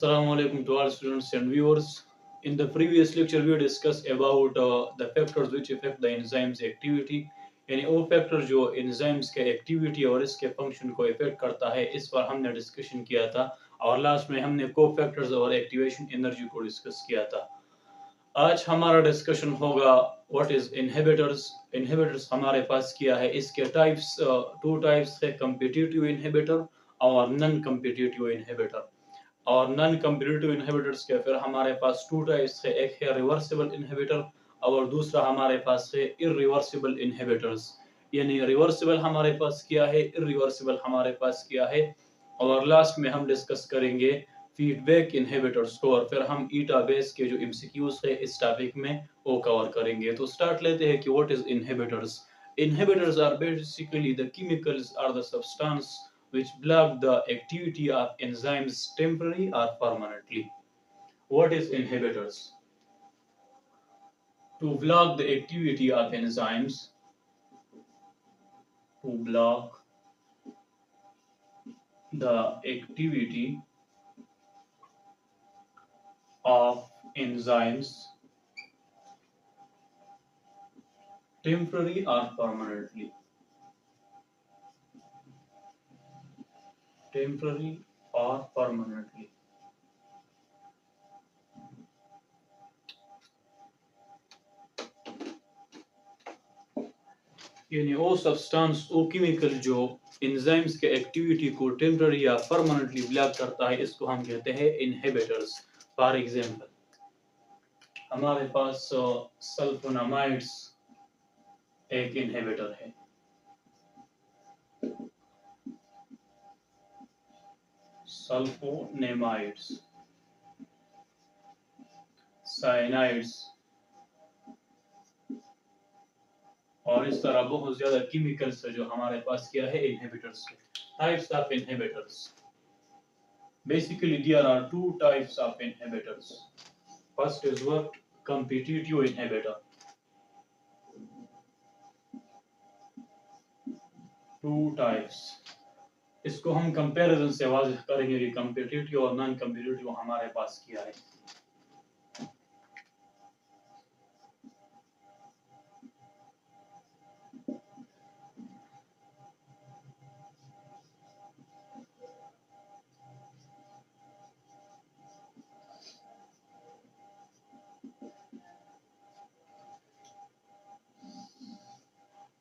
Assalamu alaikum to all students and viewers. In the previous lecture, we discussed about the factors which affect the enzymes activity. यानी वो factor जो enzymes के activity और इसके function को effect करता है, इस पर हमने डिस्कशन किया था और लास्ट में हमने को फैक्टर्स और एक्टिवेशन एनर्जी को डिस्कस किया था। आज हमारा डिस्कशन होगा व्हाट इज इनहिबिटर्स। इनहिबिटर्स हमारे पास किया है, इसके टाइप्स टू टाइप्स है, कम्पिटिटिव इनहिबिटर और नॉन कम्पिटिटिव इनहिबिटर। और नॉन कम्पिटिटिव इनहिबिटर्स के फिर हमारे पास टू टाइप्स है, एक है रिवर्सिबल इनहिबिटर और दूसरा हमारे पास है इरिवर्सिबल इनहिबिटर्स। यानी रिवर्सिबल हमारे पास किया है, इरिवर्सिबल हमारे पास किया है और लास्ट में हम डिस्कस करेंगे फीडबैक इनहिबिटर्स को और फिर हम ईटा बेस के जो एमसीक्यूज है इस टॉपिक में वो कवर करेंगे। तो स्टार्ट लेते हैं कि what is inhibitors. Inhibitors are basically the chemicals or the substance which block the activity of enzymes temporarily or permanently. What is inhibitors? To block the activity of enzymes, to block the activity of enzymes temporarily or permanently. Temporary or permanently. यानी वो substance वो chemical जो enzymes के activity को temporary या permanently block करता है, इसको हम कहते हैं इनहिबिटर्स। फॉर एग्जांपल हमारे पास सल्फोनामाइड्स एक इनहिबिटर है, सल्फोनेमाइड्स, साइनाइड्स और इस तरह बहुत ज्यादा केमिकल्स है जो हमारे पास क्या है इनहिबिटर्स के। Types of inhibitors, basically there are two types of inhibitors. First is what competitive inhibitor. Two types, इसको हम कंपैरिजन से वाज़ेह करेंगे कि कॉम्पिटिटिव और नॉन कॉम्पिटिटिव हमारे पास क्या है।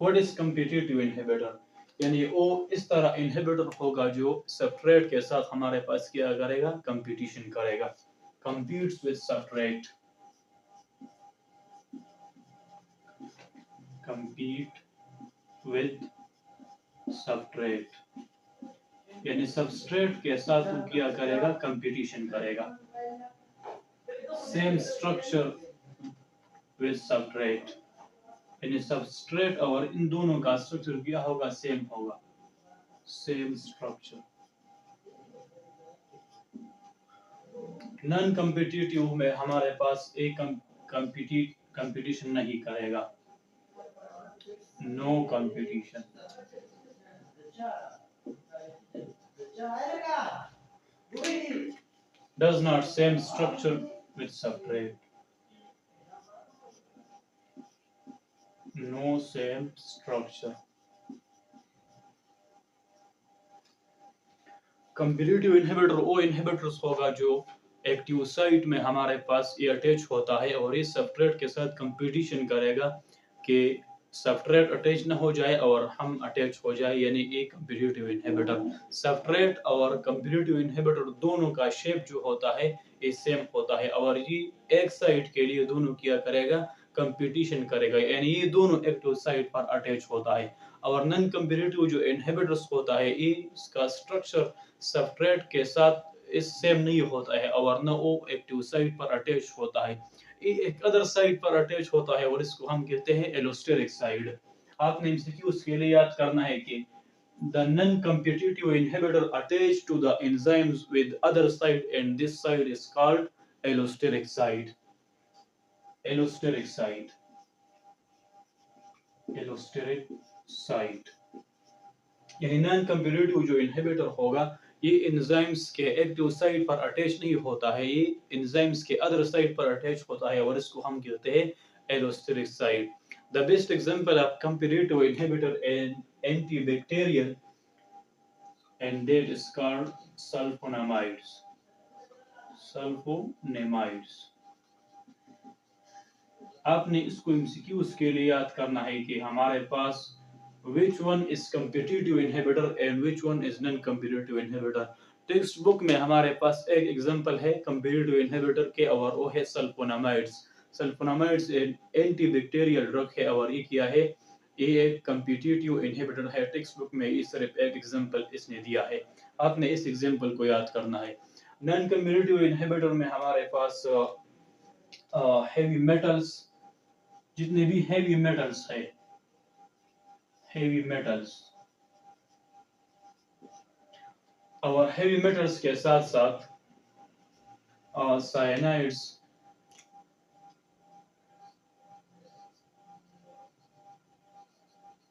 What is competitive inhibitor? यानी वो इस तरह इनहिबिटर होगा जो सब्सट्रेट के साथ हमारे पास क्या करेगा, कंपटीशन करेगा, competes with substrate, compete with substrate। यानी सबस्ट्रेट के साथ वो क्या करेगा, कंपटीशन करेगा। सेम स्ट्रक्चर विद सबस्ट्रेट, यानी सबस्ट्रेट और इन दोनों का स्ट्रक्चर क्या होगा, सेम होगा, सेम स्ट्रक्चर। नॉन कम्पिटिटिव में हमारे पास एक कंपटीशन नहीं करेगा, no competition. Does not same structure with substrate, no same structure। Comparative inhibitor वो इनहिबिटर्स होगा जो एक्टिव साइट में हमारे पास ये अटैच होता है और इस सबस्ट्रेट के साथ कंपटीशन करेगा कि सबस्ट्रेट अटैच ना हो जाए और हम अटैच हो जाए, यानी एक कंपैरेटिव इनहिबिटर। सबस्ट्रेट और कंपैरेटिव इनहिबिटर दोनों का शेप जो होता है ये सेम होता है और ये एक साइट के लिए दोनों क्या करेगा, कंपटीशन करेगा, यानी ये दोनों एक्टिव साइट पर अटैच होता है। और नॉन कंपैरेटिव जो इनहिबिटर्स होता है ये इसका स्ट्रक्चर सबस्ट्रेट के साथ इस सेम नहीं होता है और न वो एक्टिव साइट पर अटैच होता है, ये एक अदर साइट पर अटैच होता है और इसको हम कहते हैं एलोस्टेरिक साइड। आपने एमसीक्यूज के लिए याद करना है कि the non-competitive inhibitor attached to the enzymes with other side and this side is called allosteric side। allosteric side, allosteric side यानी नॉन कंपैरेटिव जो इनहिबिटर होगा ये एंजाइम्स के एक्टिव साइट पर अटैच नहीं होता है, ये एंजाइम्स के अदर साइट पर अटैच होता है और इसको हम कहते हैं allosteric site. The best example of competitive inhibitor and antibacterial and that is called sulfonamides. सल्फोनेमाइड्स। आपने इसको एमसीक्यूज के लिए याद करना है कि हमारे पास which one is competitive inhibitor and which one is non competitive inhibitor। Text book में हमारे पास एक एग्जांपल है competitive inhibitor के और वो है sulphonamides. Sulphonamides anti bacterial drug है और ये क्या है, ये एक competitive inhibitor है। टेक्स्ट बुक में ये सिर्फ एक एग्जांपल इसने दिया है, आपने इस एग्जांपल को याद करना है। नॉन कम्पिटिटिव इनहिबिटर में हमारे पास हेवी मेटल्स, जितने भी हेवी मेटल्स है, हेवी मेटल्स और हेवी मेटल्स के साथ साथ साइनाइड्स,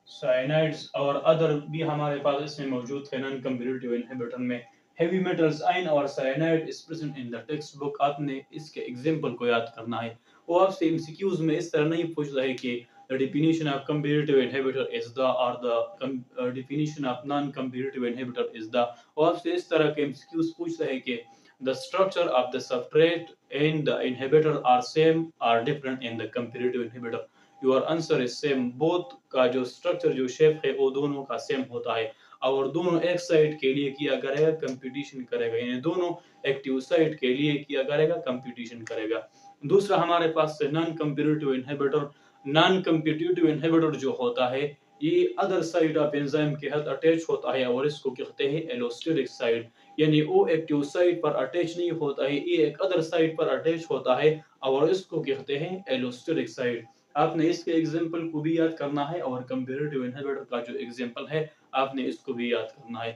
साइनाइड्स और अदर भी हमारे पास इसमें मौजूद है नॉन कम्पिटिटिव इनहिबिटर में। हेवी मेटल्स आयन और cyanide is present in the text book. आपने इसके एग्जांपल को याद करना है। वो आपसे एमसीक्यूज में इस तरह नहीं पूछ रहे कि the definition of competitive inhibitor is the or the definition of non-competitive inhibitor is the। वो आपसे इस तरह के एमसीक्यूज पूछ रहे हैं कि the structure of the substrate and the inhibitor are same or different in the competitive inhibitor। Your answer is same. Both का जो स्ट्रक्चर जो शेप है वो दोनों का सेम होता है और दोनों एक साइड के लिए किया करेगा कंपटीशन करेगा, यानी दोनों एक्टिव साइड के लिए किया करेगा कंपटीशन करेगा। दूसरा हमारे पास है non competitive inhibitor. Non competitive inhibitor जो होता है ये अदर साइड ऑफ एंजाइम के साथ अटैच होता है और इसको कहते हैं एलोस्टेरिक साइड, यानी वो एक्टिव साइड पर अटैच नहीं होता है, ये एक अदर साइड पर अटैच होता है और इसको कहते हैं एलोस्टेरिक साइड। आपने इसके एग्जांपल को भी याद करना है और कंपैरेटिव इनहिबिटर का जो एग्जांपल है आपने इसको भी याद करना है।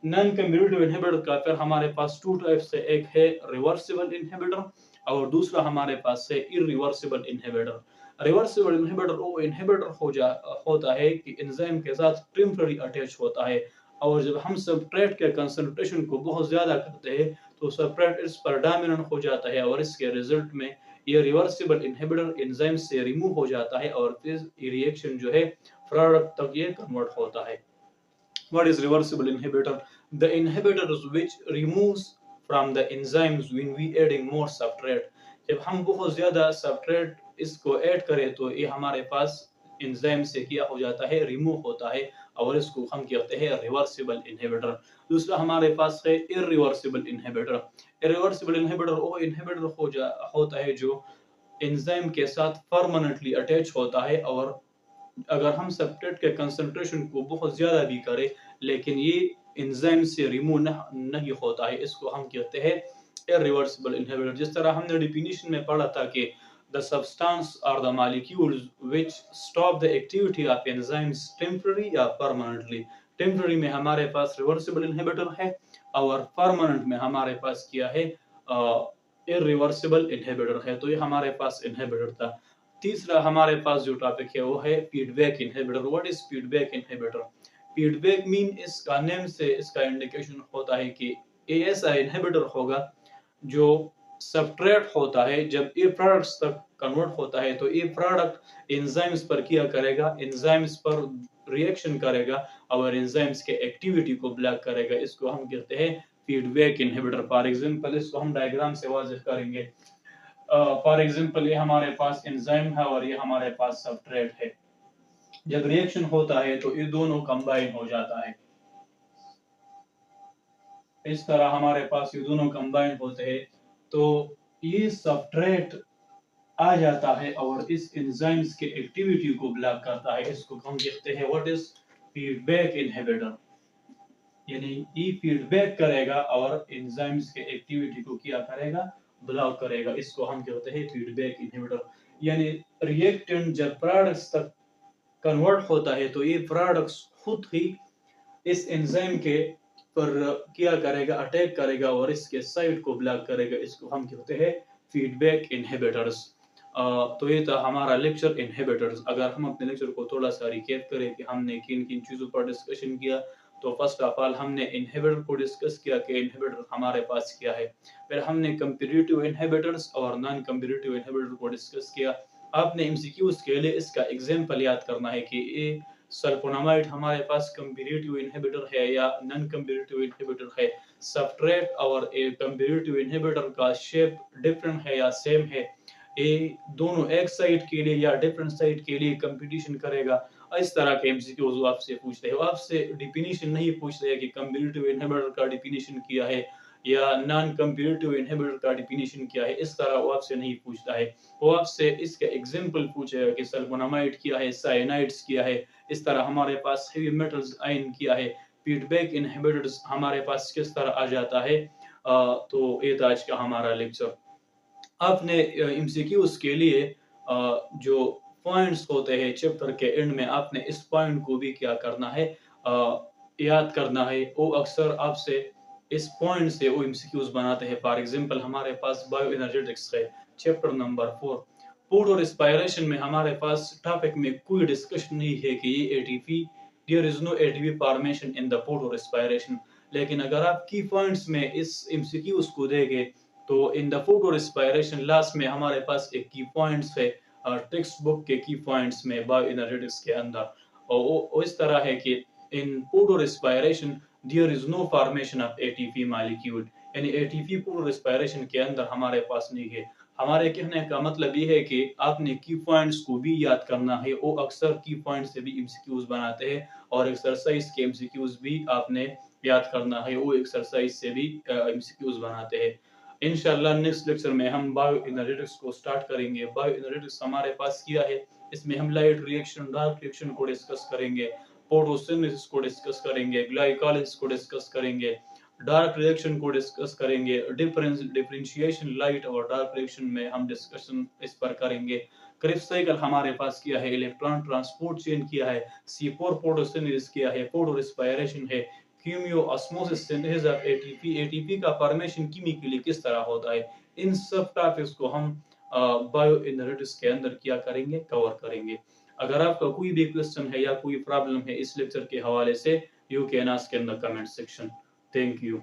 नॉन कंपैरेटिव इनहिबिटर का फिर हमारे पास टू टाइप्स है, एक है रिवर्सिबल इनहिबिटर और दूसरा हमारे पास है इरिवर्सिबल इनहिबिटर। रिवर्सिबल इनहिबिटर वो इनहिबिटर होता है कि एंजाइम के साथ टेम्पररी अटैच होता है और जब हम सब्सट्रेट के कंसंट्रेशन को बहुत ज्यादा करते हैं तो सब्सट्रेट इस पर डोमिनेंट हो जाता है और इसके रिजल्ट में ये रिवर्सिबल इनहिबिटर एंजाइम से रिमूव हो जाता है और फिर ये रिएक्शन जो है प्रोडक्ट तक ये कन्वर्ट होता है। What is reversible inhibitor? The inhibitors which removes from the enzymes when we adding more substrate। जब हम बहुत ज्यादा सबस्ट्रेट इसको ऐड करें तो ये हमारे पास एंजाइम से क्या हो जाता है, रिमूव होता है और इसको हम कहते हैं रिवर्सिबल इनहिबिटर। दूसरा हमारे पास है इरिवर्सिबल इनहिबिटर। इरिवर्सिबल इनहिबिटर वो इनहिबिटर होता है जो एंजाइम के साथ परमानेंटली अटैच होता है और अगर हम सब्सट्रेट के कंसंट्रेशन को बहुत ज्यादा भी करें लेकिन ये एंजाइम से रिमूव नहीं होता है, इसको हम कहते हैं इरिवर्सिबल इनहिबिटर। जिस तरह हमने डेफिनेशन में पढ़ा था कि the substance or the molecules which stop the activity of enzymes temporarily या permanently। temporary में हमारे पास reversible inhibitor है और permanent में हमारे पास क्या है, irreversible inhibitor है। तो ये हमारे पास inhibitor था। तीसरा हमारे पास जो टॉपिक है वो है feedback inhibitor. What is feedback inhibitor? Feedback mean इसका नेम से इसका इंडिकेशन होता है कि ये ऐसा इनहिबिटर होगा जो सब्सट्रेट होता है जब ये प्रोडक्ट्स तक कन्वर्ट होता है तो ये प्रोडक्ट एंजाइम्स पर क्या करेगा, एंजाइम्स पर रिएक्शन करेगा और एंजाइम्स के एक्टिविटी को ब्लॉक करेगा, इसको हम कहते हैं फीडबैक इनहिबिटर। फॉर एग्जांपल इसको हम डायग्राम से वाज़ेह करेंगे। फॉर एग्जांपल ये हमारे पास एंजाइम है और ये हमारे पास सब्सट्रेट है। जब रिएक्शन होता है तो ये दोनों कंबाइन हो जाता है, इस तरह हमारे पास ये दोनों कंबाइन होते हैं तो ये सब्सट्रेट आ जाता है और इस एंजाइम्स के एक्टिविटी को ब्लॉक करता है, इसको हम कहते हैं व्हाट इज फीडबैक इनहिबिटर। यानी ये फीडबैक करेगा और एंजाइम्स के एक्टिविटी को क्या करेगा, ब्लॉक करेगा, इसको हम कहते हैं फीडबैक इनहिबिटर। यानी रिएक्टेंट जब प्रोडक्ट्स तक कन्वर्ट होता है तो ये प्रोडक्ट्स खुद ही इस एंजाइम के पर क्या करेगा, अटैक करेगा और इसके साइट को ब्लॉक करेगा, इसको हम कहते हैं फीडबैक इनहिबिटर्स। तो ये था हमारा लेक्चर इनहिबिटर्स। अगर हम अपने लेक्चर को थोड़ा सा रिकैप करें कि हमने किन किन चीज़ों पर डिस्कशन किया तो फर्स्ट ऑफ ऑल हमने इनहिबिटर को डिस्कस किया कि इनहिबिटर हमारे पास क्या है। फिर हमने कंपैरेटिव इनहिबिटर्स और नॉन कंपैरेटिव इनहिबिटर को डिस्कस किया। आपने एमसीक्यूज के लिए इसका एग्जांपल याद करना है कि ये सल्फोनामाइड हमारे पास कंपैरेटिव इनहिबिटर है या नॉन कंपैरेटिव इनहिबिटर है। सब्सट्रेट और ए कंपैरेटिव इनहिबिटर का शेप डिफरेंट है या सेम है। ये दोनों एक साइड के लिए या डिफरेंट साइड के लिए कंपटीशन करेगा। इस तरह के एमसीक्यूज आपसे पूछते हैं। वो आपसे डिफिनीशन नहीं पूछ रहे कि कंपैरेटिव इनहिबिटर का डिफिनीशन क्या है या नॉन कंपैरेटिव इनहिबिटर का डिफिनीशन क्या है, इस तरह वो आपसे नहीं पूछता है। वो आपसे इसका एग्जांपल पूछेगा कि सल्फोनामाइड क्या है, साइनाइड्स क्या है। इस तरह हमारे पास हेवी मेटल्स आयन क्या है, फीडबैक इनहिबिटर्स हमारे पास किस तरह आ जाता है। तो ये था आज का हमारा लेक्चर। आपने एमसीक्यूज के लिए जो पॉइंट्स होते हैं चैप्टर के एंड में, आपने इस पॉइंट को भी क्या करना है, याद करना है। वो अक्सर आपसे इस पॉइंट से वो एमसीक्यूज बनाते हैं। फॉर एग्जांपल हमारे पास बायो एनर्जेटिक्स है, चैप्टर नंबर 4। फूड और रेस्पिरेशन में हमारे पास टॉपिक में कोई डिस्कशन नहीं है कि ये ATP, there is no ATP formation in the food और रेस्पिरेशन। लेकिन अगर आप की पॉइंट्स में इस एमसीक्यूज को देंगे तो इन द फूड और रेस्पिरेशन लास्ट में हमारे पास एक की पॉइंट्स है टेक्स्ट बुक के की पॉइंट्स में बायो एनर्जेटिक्स के अंदर। और वो इस तरह है कि इन फूड और respiration there is no formation of ATP molecule, यानी एटीपी फूड और रेस्पिरेशन के अंदर हमारे पास नहीं है। हमारे कहने का मतलब ये है कि आपने की पॉइंट्स को भी याद करना है। वो अक्सर की पॉइंट से भी एमसीक्यूज बनाते हैं और एक्सरसाइज के एमसीक्यूज भी आपने याद करना है। वो एक्सरसाइज से भी एमसीक्यूज बनाते हैं। इंशाल्लाह नेक्स्ट लेक्चर में हम बायो एनर्जेटिक्स को स्टार्ट करेंगे। बायो एनर्जेटिक्स हमारे पास किया है, इसमें हम लाइट रिएक्शन, डार्क रिएक्शन को डिस्कस करेंगे, फोटोसिंथेसिस को डिस्कस करेंगे, ग्लाइकोलाइसिस को डिस्कस करेंगे, डार्क रिएक्शन को डिस्कस करेंगे, डिफरेंशिएशन लाइट और डार्क रिएक्शन में हम डिस्कशन इस पर करेंगे। क्रिप्स साइकिल हमारे पास किया है, इलेक्ट्रॉन ट्रांसपोर्ट चेन किया है, C4 फोटोसिंथेसिस किया है, फोटो रेस्पिरेशन है, chemiosmosis synthesis of ATP, ATP का फॉर्मेशन केमिकली किस तरह होता है। इन सब टॉपिक्स को हम बायो एनर्जेटिक्स के अंदर क्या करेंगे, कवर करेंगे। अगर आपका कोई भी क्वेश्चन है या कोई प्रॉब्लम है इस लेक्चर के हवाले से, you can ask in the comment section. Thank you.